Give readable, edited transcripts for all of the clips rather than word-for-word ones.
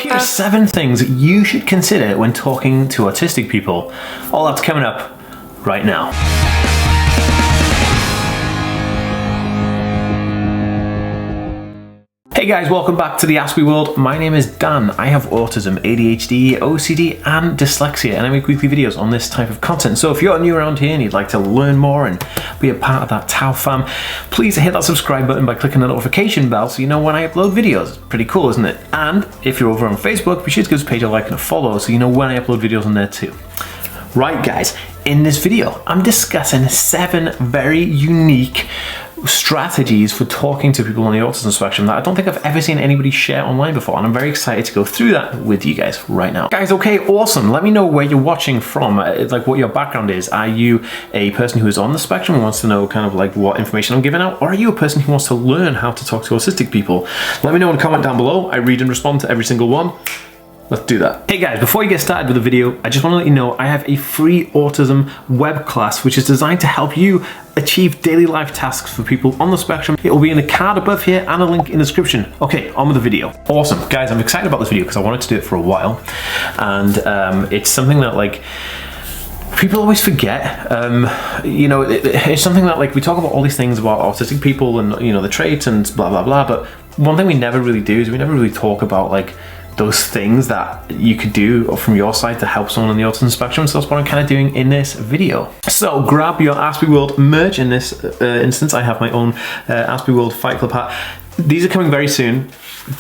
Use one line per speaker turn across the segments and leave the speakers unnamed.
Here are 7 things you should consider when talking to autistic people. All that's coming up right now. Hey guys, welcome back to the Ask Me World. My name is Dan. I have autism, ADHD, OCD and dyslexia, and I make weekly videos on this type of content. So if you're new around here and you'd like to learn more and be a part of that Tau fam, please hit that subscribe button by clicking the notification bell so you know when I upload videos. It's pretty cool, isn't it? And if you're over on Facebook, be sure to give this page a like and a follow so you know when I upload videos on there too. Right guys, in this video, I'm discussing 7 very unique strategies for talking to people on the autism spectrum that I don't think I've ever seen anybody share online before, and I'm very excited to go through that with you guys right now. Guys, okay, awesome. Let me know where you're watching from, like what your background is. Are you a person who is on the spectrum and wants to know kind of like what information I'm giving out, or are you a person who wants to learn how to talk to autistic people? Let me know in a comment down below. I read and respond to every single one. Let's do that. Hey guys, before you get started with the video, I just want to let you know I have a free autism web class which is designed to help you achieve daily life tasks for people on the spectrum. It will be in the card above here and a link in the description. Okay, on with the video. Awesome. Guys, I'm excited about this video because I wanted to do it for a while, and it's something that like people always forget. You know, it's something that like we talk about all these things about autistic people and, you know, the traits and blah blah blah, but one thing we never really do is we never really talk about like those things that you could do from your side to help someone on the autism spectrum. So that's what I'm kind of doing in this video. So grab your Ask Me World merch. In this instance, I have my own Ask Me World Fight Club hat. These are coming very soon.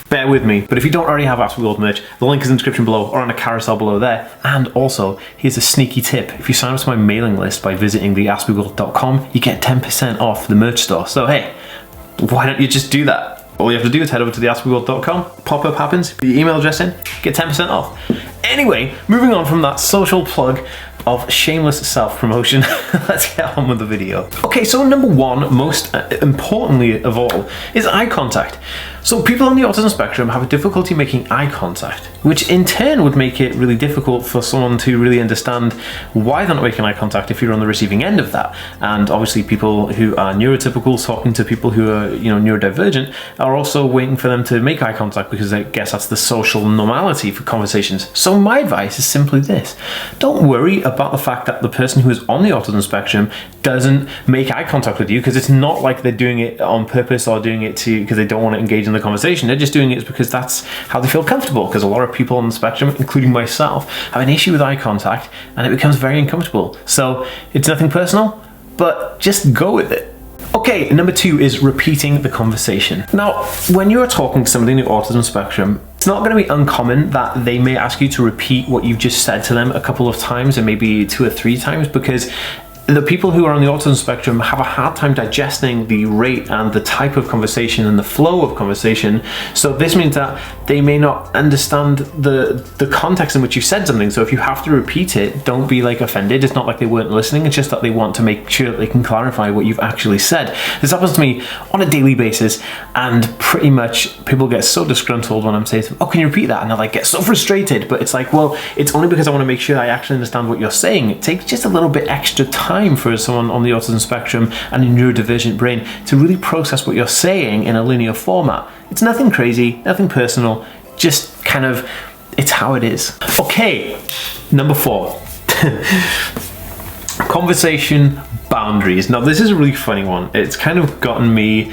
Bear with me. But if you don't already have Ask Me World merch, the link is in the description below or on a carousel below there. And also, here's a sneaky tip. If you sign up to my mailing list by visiting the askmeworld.com, you get 10% off the merch store. So hey, why don't you just do that? All you have to do is head over to the askmeworld.com, pop-up happens, put your email address in, get 10% off. Anyway, moving on from that social plug of shameless self-promotion, let's get on with the video. Okay, so number 1, most importantly of all, is eye contact. So people on the autism spectrum have a difficulty making eye contact, which in turn would make it really difficult for someone to really understand why they're not making eye contact if you're on the receiving end of that. And obviously people who are neurotypical talking to people who are, you know, neurodivergent are also waiting for them to make eye contact because I guess that's the social normality for conversations. So my advice is simply this: don't worry about the fact that the person who is on the autism spectrum doesn't make eye contact with you, because it's not like they're doing it on purpose or doing it because they don't want to engage in the conversation. They're just doing it because that's how they feel comfortable, because a lot of people on the spectrum, including myself, have an issue with eye contact and it becomes very uncomfortable. So it's nothing personal, but just go with it. Okay, number 2 is repeating the conversation. Now, when you're talking to somebody in the autism spectrum, it's not going to be uncommon that they may ask you to repeat what you've just said to them a couple of times, and maybe 2 or 3 times, because the people who are on the autism spectrum have a hard time digesting the rate and the type of conversation and the flow of conversation. So this means that they may not understand the context in which you said something. So if you have to repeat it, don't be like offended. It's not like they weren't listening. It's just that they want to make sure that they can clarify what you've actually said. This happens to me on a daily basis, and pretty much people get so disgruntled when I'm saying to them, oh, can you repeat that? And they're like, get so frustrated. But it's like, well, it's only because I want to make sure I actually understand what you're saying. It takes just a little bit extra time for someone on the autism spectrum and a neurodivergent brain to really process what you're saying in a linear format. It's nothing crazy, nothing personal, just kind of, it's how it is. Okay, number 4. Conversation boundaries. Now this is a really funny one. It's kind of gotten me,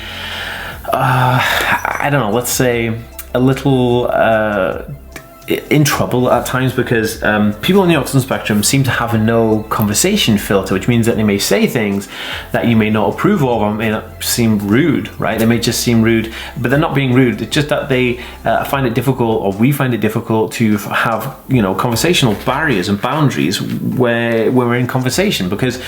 I don't know, let's say a little in trouble at times, because people on the autism spectrum seem to have no conversation filter, which means that they may say things that you may not approve of or may not seem rude, right? They may just seem rude, but they're not being rude. It's just that they find it difficult, or we find it difficult to have, you know, conversational barriers and boundaries where we're in conversation, because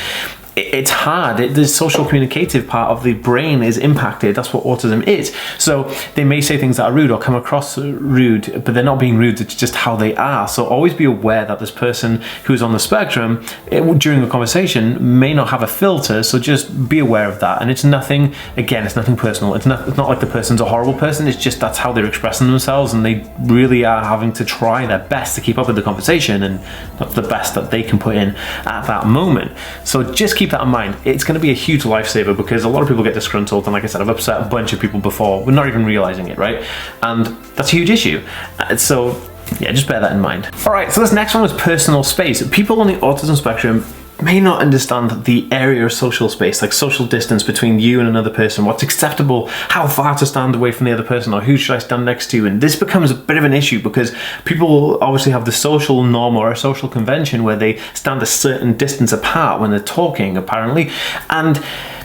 it's hard. The social communicative part of the brain is impacted. That's what autism is. So they may say things that are rude or come across rude, but they're not being rude. It's just how they are. So always be aware that this person who's on the spectrum during a conversation may not have a filter. So just be aware of that. And it's nothing, again, it's nothing personal. It's not like the person's a horrible person. It's just that's how they're expressing themselves, and they really are having to try their best to keep up with the conversation, and that's the best that they can put in at that moment. So just keep that in mind. It's going to be a huge lifesaver because a lot of people get disgruntled, and like I said, I've upset a bunch of people before. We're not even realizing it, right? And that's a huge issue. So yeah, just bear that in mind. All right, so this next one was personal space. People on the autism spectrum may not understand the area of social space, like social distance between you and another person, what's acceptable, how far to stand away from the other person, or who should I stand next to. And this becomes a bit of an issue because people obviously have the social norm or a social convention where they stand a certain distance apart when they're talking, apparently. And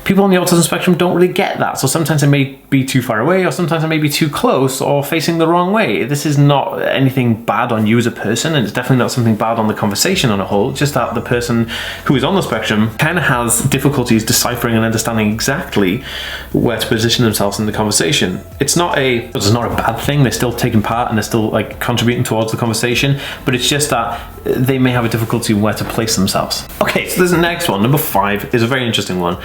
people on the autism spectrum don't really get that. So sometimes they may be too far away, or sometimes they may be too close or facing the wrong way. This is not anything bad on you as a person, and it's definitely not something bad on the conversation on a whole. It's just that the person who is on the spectrum kind of has difficulties deciphering and understanding exactly where to position themselves in the conversation. It's not a bad thing. They're still taking part and they're still like contributing towards the conversation, but it's just that they may have a difficulty in where to place themselves. Okay, so this next one, number 5, is a very interesting one.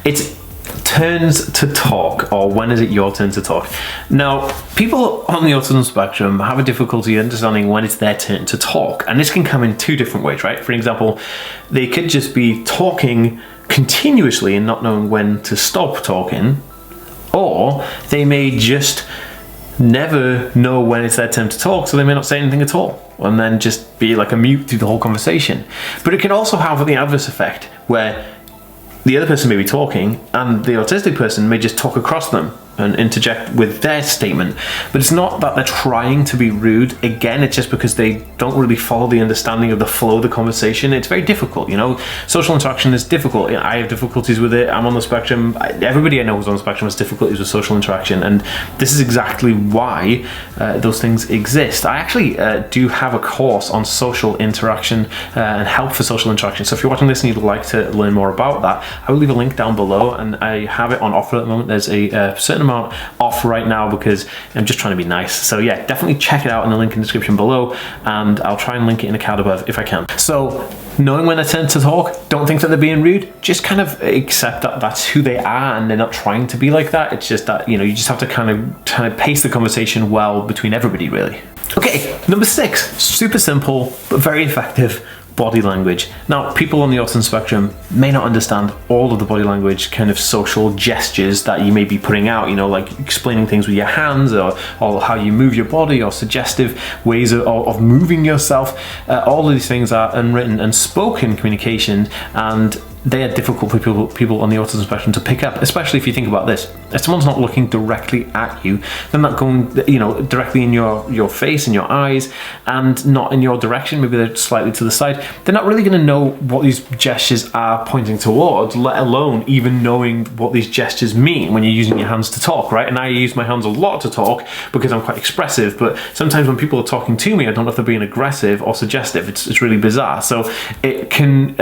It's turns to talk, or when is it your turn to talk? Now, people on the autism spectrum have a difficulty understanding when it's their turn to talk, and this can come in 2 different ways, right? For example, they could just be talking continuously and not knowing when to stop talking, or they may just never know when it's their turn to talk, so they may not say anything at all, and then just be like a mute through the whole conversation. But it can also have the adverse effect where the other person may be talking and the autistic person may just talk across them and interject with their statement. But it's not that they're trying to be rude. Again, it's just because they don't really follow the understanding of the flow of the conversation. It's very difficult, you know. Social interaction is difficult. You know, I have difficulties with it. I'm on the spectrum. Everybody I know who's on the spectrum has difficulties with social interaction, and this is exactly why those things exist. I actually do have a course on social interaction and help for social interaction. So if you're watching this and you'd like to learn more about that, I will leave a link down below, and I have it on offer at the moment. There's a certain amount off right now because I'm just trying to be nice. So yeah, definitely check it out in the link in the description below, and I'll try and link it in a card above if I can. So knowing when they tend to talk, don't think that they're being rude, just kind of accept that that's who they are and they're not trying to be like that. It's just that, you know, you just have to kind of pace the conversation well between everybody, really. Okay, number 6, super simple but very effective. Body language. Now, people on the autism spectrum may not understand all of the body language kind of social gestures that you may be putting out, you know, like explaining things with your hands, or how you move your body, or suggestive ways of moving yourself. All of these things are unwritten and spoken communication, and they are difficult for people on the autism spectrum to pick up, especially if you think about this. If someone's not looking directly at you, they're not going, you know, directly in your face and your eyes, and not in your direction, maybe they're slightly to the side, they're not really going to know what these gestures are pointing towards, let alone even knowing what these gestures mean when you're using your hands to talk, right? And I use my hands a lot to talk because I'm quite expressive, but sometimes when people are talking to me, I don't know if they're being aggressive or suggestive. It's really bizarre. So it can,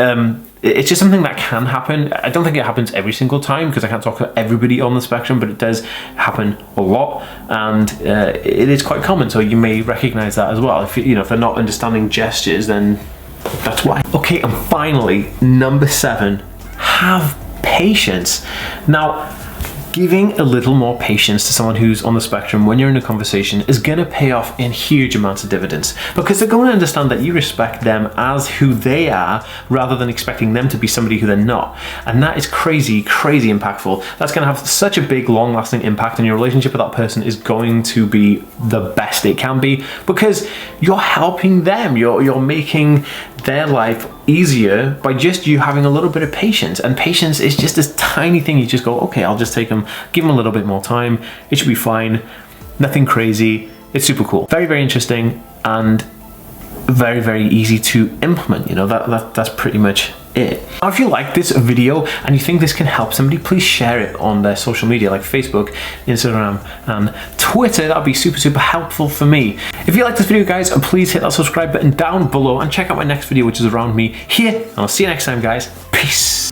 it's just something that can happen. I don't think it happens every single time because I can't talk to everybody on the spectrum, but it does happen a lot, and it is quite common. So you may recognize that as well. If if they're not understanding gestures, then that's why. Okay, and finally, number 7, have patience. Now, giving a little more patience to someone who's on the spectrum when you're in a conversation is going to pay off in huge amounts of dividends, because they're going to understand that you respect them as who they are rather than expecting them to be somebody who they're not. And that is crazy, crazy impactful. That's going to have such a big, long-lasting impact, and your relationship with that person is going to be the best it can be because you're helping them. You're making their life easier by just you having a little bit of patience. And patience is just this tiny thing. You just go, okay, I'll just take them, give them a little bit more time. It should be fine. Nothing crazy. It's super cool. Very, very interesting, and very, very easy to implement. You know, that's pretty much it. Now, if you like this video and you think this can help somebody, please share it on their social media like Facebook, Instagram, and Twitter. That'd be super, super helpful for me. If you like this video, guys, please hit that subscribe button down below and check out my next video, which is around me here. And I'll see you next time, guys. Peace.